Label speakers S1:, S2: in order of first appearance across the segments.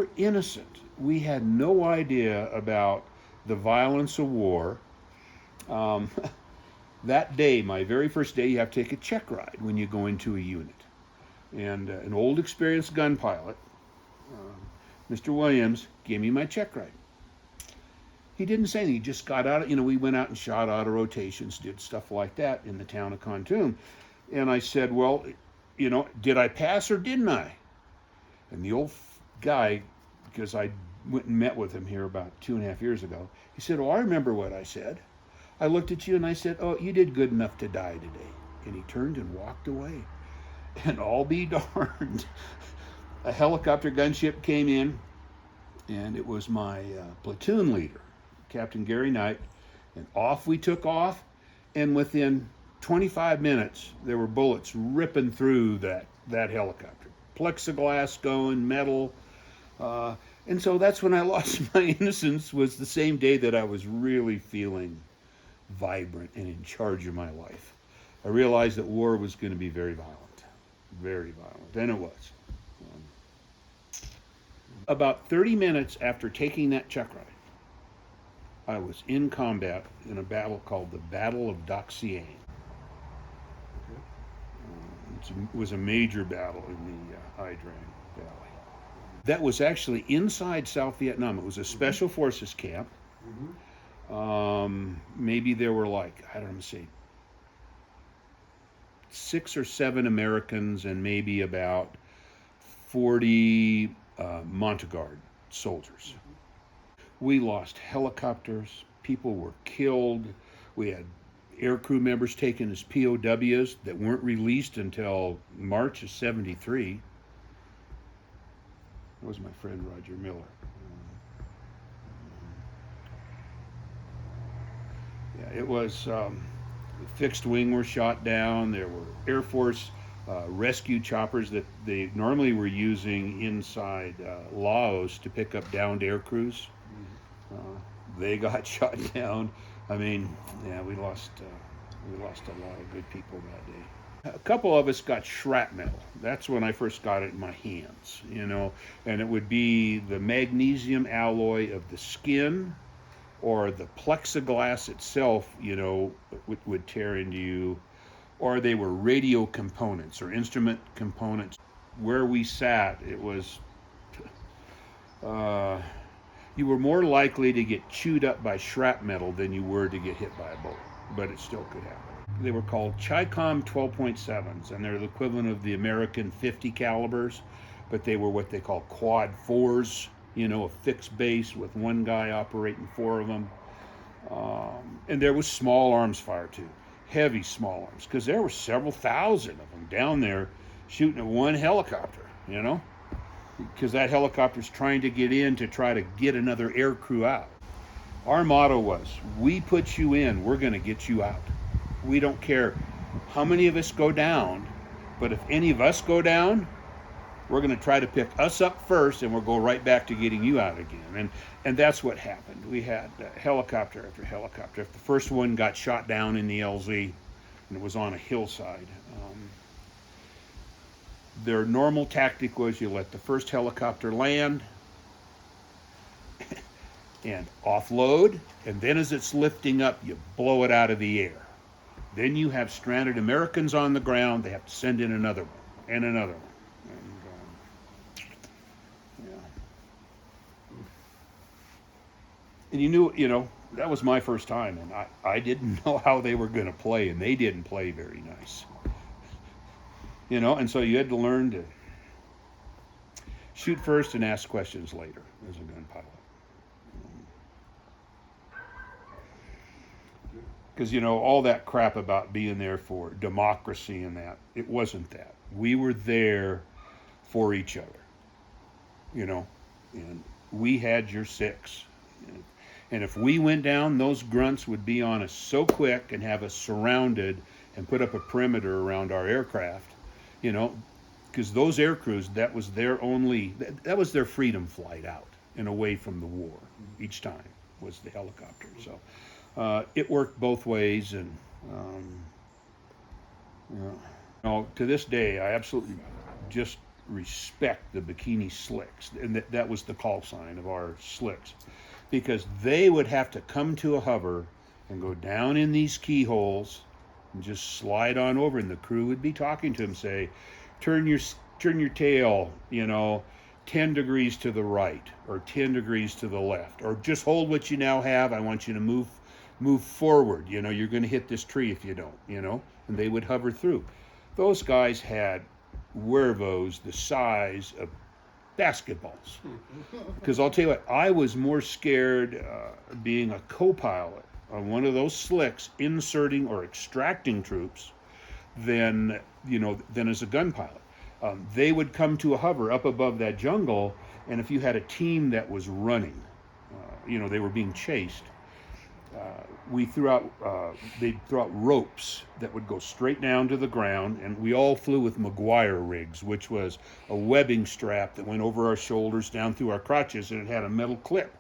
S1: were innocent. We had no idea about the violence of war. Um, that day, my very first day, you have to take a check ride when you go into a unit. And an old experienced gun pilot, Mr. Williams, gave me my check ride. He didn't say anything. He just got out. We went out and shot auto rotations, did stuff like that in the town of Khartoum. And I said, well, did I pass or didn't I? And the old guy, because I went and met with him here about 2.5 years ago, he said, oh, I remember what I said. I looked at you and I said, oh, you did good enough to die today. And he turned and walked away. And all be darned, a helicopter gunship came in, and it was my platoon leader, Captain Gary Knight, and off we took off, and within 25 minutes, there were bullets ripping through that helicopter. Plexiglass going, metal. And so that's when I lost my innocence, was the same day that I was really feeling vibrant and in charge of my life. I realized that war was going to be very violent. Very violent. And it was. About 30 minutes after taking that check ride, I was in combat in a battle called the Battle of Dak Sieng. It was a major battle in the Ia Drang Valley. That was actually inside South Vietnam. It was a special forces camp. Maybe there were say 6 or 7 Americans and maybe about 40 Montagnard soldiers. We lost helicopters. People were killed. We had aircrew members taken as POWs that weren't released until March of '73. That was my friend Roger Miller. It was fixed wing were shot down. There were Air Force rescue choppers that they normally were using inside Laos to pick up downed air crews. They got shot down. I mean, we lost a lot of good people that day. A couple of us got shrapnel. That's when I first got it in my hands, and it would be the magnesium alloy of the skin or the plexiglass itself, would tear into you, or they were radio components or instrument components. Where we sat, it was, you were more likely to get chewed up by shrapnel than you were to get hit by a bullet, but it still could happen. They were called Chi-Com 12.7s, and they're the equivalent of the American 50 calibers, but they were what they call quad 4s, a fixed base with one guy operating 4 of them. And there was small arms fire too, heavy small arms, because there were several thousand of them down there shooting at one helicopter, because that helicopter's trying to get in to try to get another air crew out. Our motto was, we put you in, we're going to get you out. We don't care how many of us go down, but if any of us go down, we're going to try to pick us up first, and we'll go right back to getting you out again. And that's what happened. We had helicopter after helicopter. If the first one got shot down in the LZ, and it was on a hillside, their normal tactic was you let the first helicopter land and offload, and then as it's lifting up, you blow it out of the air. Then you have stranded Americans on the ground. They have to send in another one and another one. And you knew, that was my first time, and I didn't know how they were going to play, and they didn't play very nice. And so you had to learn to shoot first and ask questions later as a gun pilot. Because, all that crap about being there for democracy and that, it wasn't that. We were there for each other, and we had your 6. And if we went down, those grunts would be on us so quick and have us surrounded and put up a perimeter around our aircraft, because those air crews, that was their freedom flight out and away from the war each time was the helicopter. So it worked both ways. And to this day, I absolutely just respect the bikini slicks, and that was the call sign of our slicks, because they would have to come to a hover and go down in these keyholes and just slide on over, and the crew would be talking to him, say, turn your tail, 10 degrees to the right or 10 degrees to the left, or just hold what you now have. I want you to move forward. You're going to hit this tree if you don't, and they would hover through. Those guys had wervos the size of basketballs. Because I'll tell you what, I was more scared being a co-pilot on one of those slicks inserting or extracting troops than as a gun pilot. They would come to a hover up above that jungle, and if you had a team that was running, they were being chased, they'd throw out ropes that would go straight down to the ground, and we all flew with McGuire rigs, which was a webbing strap that went over our shoulders down through our crotches, and it had a metal clip,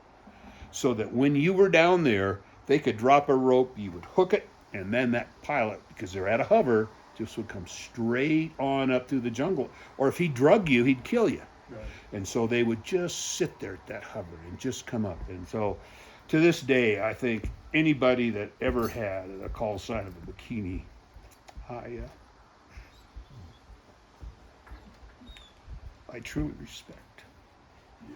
S1: so that when you were down there, they could drop a rope, you would hook it, and then that pilot, because they're at a hover, just would come straight on up through the jungle. Or if he drug you, he'd kill you. Right. And so they would just sit there at that hover and just come up. And so to this day, I think anybody that ever had a call sign of a bikini, I truly respect.
S2: Yeah.